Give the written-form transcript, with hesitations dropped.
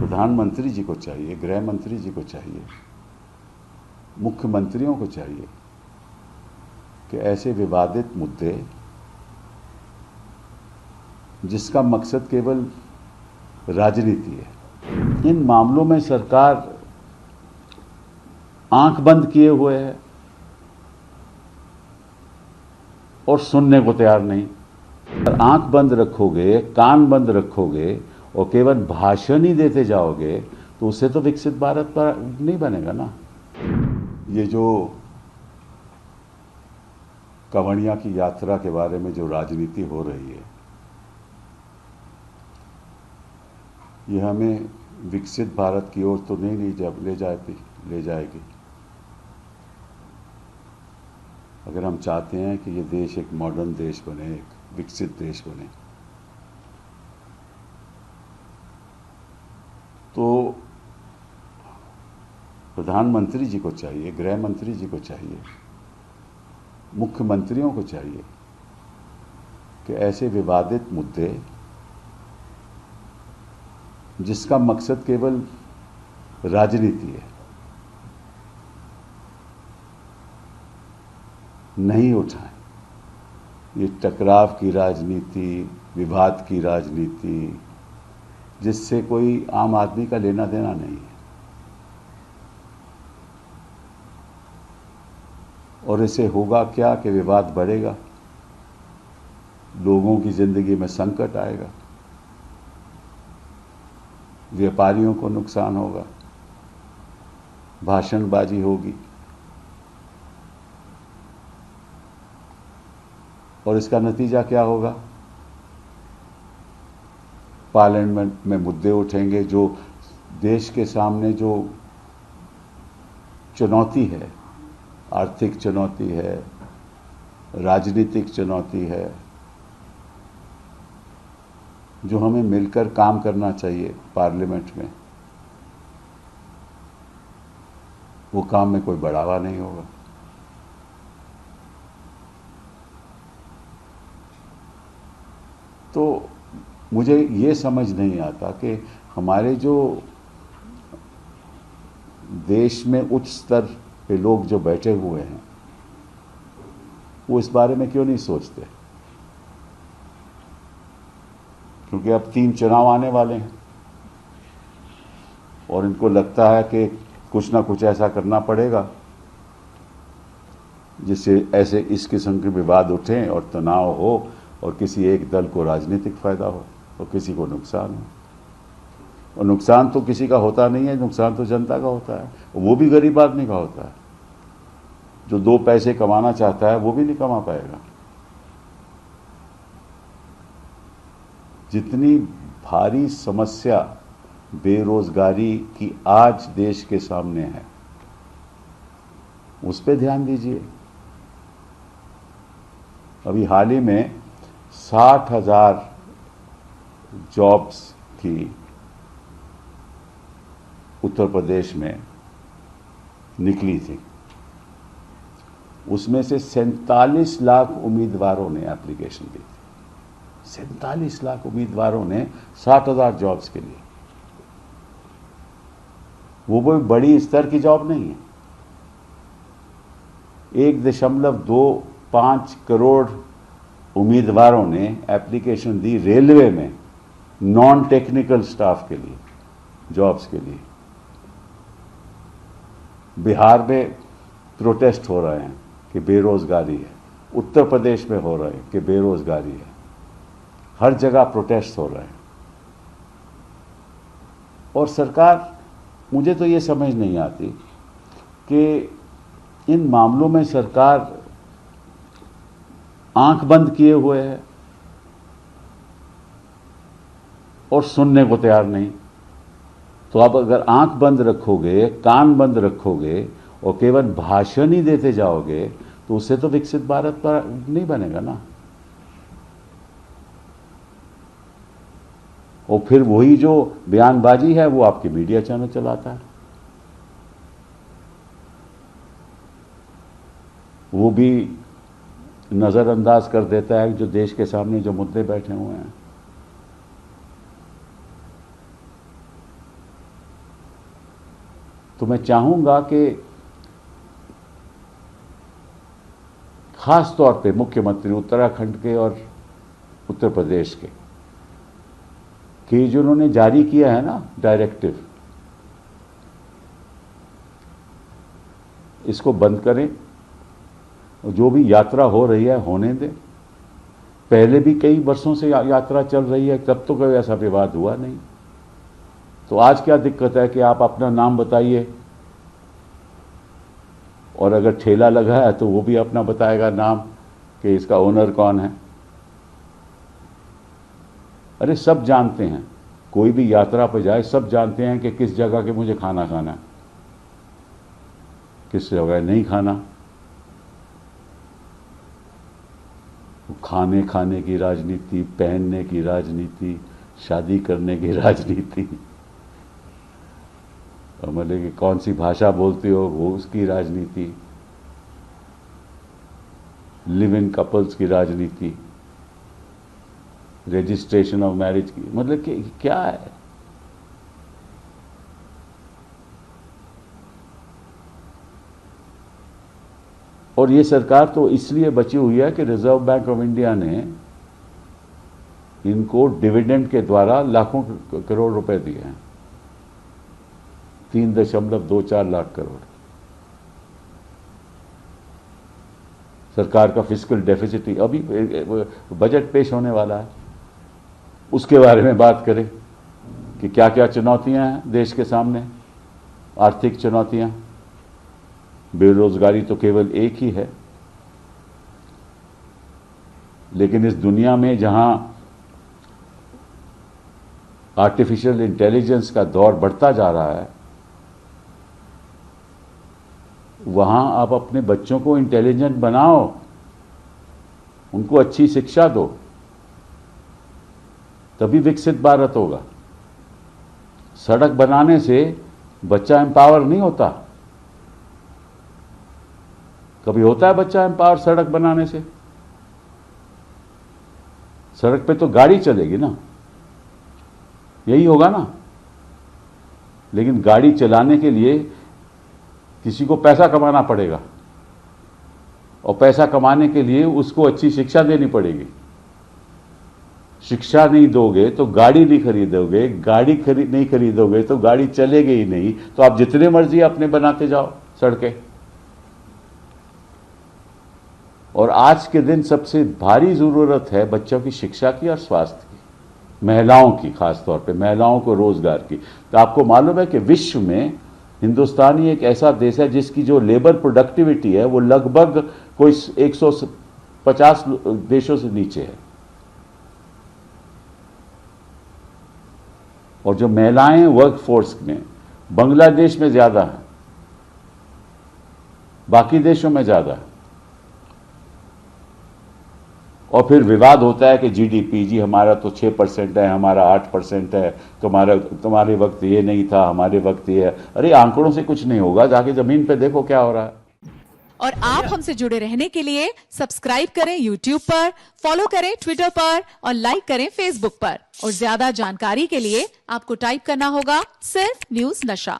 प्रधानमंत्री जी को चाहिए, गृह मंत्री जी को चाहिए, मुख्यमंत्रियों को चाहिए कि ऐसे विवादित मुद्दे जिसका मकसद केवल राजनीति है, इन मामलों में सरकार आंख बंद किए हुए है और सुनने को तैयार नहीं। अगर आंख बंद रखोगे, कान बंद रखोगे और केवल भाषण ही देते जाओगे तो उससे तो विकसित भारत पर नहीं बनेगा ना। ये जो कंवड़िया की यात्रा के बारे में जो राजनीति हो रही है, ये हमें विकसित भारत की ओर तो नहीं ले जाएगी। अगर हम चाहते हैं कि ये देश एक मॉडर्न देश बने, एक विकसित देश बने, तो प्रधानमंत्री जी को चाहिए, गृह मंत्री जी को चाहिए, मुख्यमंत्रियों को चाहिए कि ऐसे विवादित मुद्दे जिसका मकसद केवल राजनीति है, नहीं उठाएं। ये टकराव की राजनीति, विवाद की राजनीति, जिससे कोई आम आदमी का लेना देना नहीं है, और इससे होगा क्या कि विवाद बढ़ेगा, लोगों की जिंदगी में संकट आएगा, व्यापारियों को नुकसान होगा, भाषणबाजी होगी, और इसका नतीजा क्या होगा? पार्लियामेंट में मुद्दे उठेंगे जो देश के सामने जो चुनौती है, आर्थिक चुनौती है, राजनीतिक चुनौती है, जो हमें मिलकर काम करना चाहिए पार्लियामेंट में, वो काम में कोई बढ़ावा नहीं होगा। तो मुझे ये समझ नहीं आता कि हमारे जो देश में उच्च स्तर पे लोग जो बैठे हुए हैं, वो इस बारे में क्यों नहीं सोचते? क्योंकि अब 3 चुनाव आने वाले हैं और इनको लगता है कि कुछ ना कुछ ऐसा करना पड़ेगा जिससे ऐसे इस किस्म के विवाद उठें और तनाव हो और किसी एक दल को राजनीतिक फायदा हो और किसी को नुकसान हो। और नुकसान तो किसी का होता नहीं है, नुकसान तो जनता का होता है, वो भी गरीब आदमी का होता है। जो 2 पैसे कमाना चाहता है वो भी नहीं कमा पाएगा। जितनी भारी समस्या बेरोजगारी की आज देश के सामने है, उस पर ध्यान दीजिए। अभी हाल ही में 60,000 जॉब्स की उत्तर प्रदेश में निकली थी। उसमें से 47 लाख उम्मीदवारों ने एप्लीकेशन दी थी। 47 लाख उम्मीदवारों ने 60,000 जॉब्स के लिए। वो कोई बड़ी स्तर की जॉब नहीं है। 1.25 करोड़ उम्मीदवारों ने एप्लीकेशन दी रेलवे में नॉन टेक्निकल स्टाफ के लिए, जॉब्स के लिए। बिहार में प्रोटेस्ट हो रहे हैं कि बेरोजगारी है, उत्तर प्रदेश में हो रहे हैं कि बेरोजगारी है, हर जगह प्रोटेस्ट हो रहे हैं। और सरकार, मुझे तो ये समझ नहीं आती कि इन मामलों में सरकार आंख बंद किए हुए है और सुनने को तैयार नहीं। तो आप अगर आंख बंद रखोगे, कान बंद रखोगे और केवल भाषण ही देते जाओगे तो उससे तो विकसित भारत पर नहीं बनेगा ना। और फिर वही जो बयानबाजी है वो आपके मीडिया चैनल चलाता है, वो भी नज़रअंदाज कर देता है जो देश के सामने जो मुद्दे बैठे हुए हैं। तो मैं चाहूंगा कि खास तौर पे मुख्यमंत्री उत्तराखंड के और उत्तर प्रदेश के कि जो उन्होंने जारी किया है ना डायरेक्टिव, इसको बंद करें। जो भी यात्रा हो रही है होने दें। पहले भी कई वर्षों से यात्रा चल रही है, तब तो कोई ऐसा विवाद हुआ नहीं। तो आज क्या दिक्कत है कि आप अपना नाम बताइए, और अगर ठेला लगा है तो वो भी अपना बताएगा नाम कि इसका ओनर कौन है। अरे सब जानते हैं, कोई भी यात्रा पर जाए सब जानते हैं कि किस जगह के मुझे खाना खाना है, किस जगह नहीं खाना। खाने की राजनीति, पहनने की राजनीति, शादी करने की राजनीति, और मतलब कि कौन सी भाषा बोलते हो वो उसकी राजनीति, लिव इन कपल्स की राजनीति, रजिस्ट्रेशन ऑफ मैरिज की, मतलब कि क्या है। और ये सरकार तो इसलिए बची हुई है कि रिजर्व बैंक ऑफ इंडिया ने इनको डिविडेंड के द्वारा लाखों करोड़ रुपए दिए हैं, 3.24 लाख करोड़। सरकार का फिस्कल डेफिसिट, अभी बजट पेश होने वाला है, उसके बारे में बात करें कि क्या क्या चुनौतियां हैं देश के सामने। आर्थिक चुनौतियां, बेरोजगारी तो केवल एक ही है, लेकिन इस दुनिया में जहां आर्टिफिशियल इंटेलिजेंस का दौर बढ़ता जा रहा है, वहां आप अपने बच्चों को इंटेलिजेंट बनाओ, उनको अच्छी शिक्षा दो, तभी विकसित भारत होगा। सड़क बनाने से बच्चा एम्पावर नहीं होता। कभी होता है बच्चा एम्पावर सड़क बनाने से? सड़क पे तो गाड़ी चलेगी ना, यही होगा ना। लेकिन गाड़ी चलाने के लिए किसी को पैसा कमाना पड़ेगा, और पैसा कमाने के लिए उसको अच्छी शिक्षा देनी पड़ेगी। शिक्षा नहीं दोगे तो गाड़ी नहीं खरीदोगे, गाड़ी नहीं खरीदोगे तो गाड़ी चलेगी ही नहीं। तो आप जितने मर्जी अपने बनाते जाओ सड़कें। और आज के दिन सबसे भारी जरूरत है बच्चों की शिक्षा की और स्वास्थ्य की, महिलाओं की, खासतौर पे महिलाओं को रोजगार की। तो आपको मालूम है कि विश्व में हिंदुस्तान ही एक ऐसा देश है जिसकी जो लेबर प्रोडक्टिविटी है वो लगभग कोई 150 देशों से नीचे है। और जो महिलाएं वर्क फोर्स में, बांग्लादेश में ज्यादा है, बाकी देशों में ज्यादा है। और फिर विवाद होता है कि जीडीपी, जी हमारा तो 6% है, हमारा 8% है, तुम्हारे वक्त ये नहीं था, हमारे वक्त ये है। अरे आंकड़ों से कुछ नहीं होगा, जाके जमीन पे देखो क्या हो रहा है। और आप हमसे जुड़े रहने के लिए सब्सक्राइब करें YouTube पर, फॉलो करें Twitter पर और लाइक करें Facebook पर। और ज्यादा जानकारी के लिए आपको टाइप करना होगा सिर्फ न्यूज़ नशा।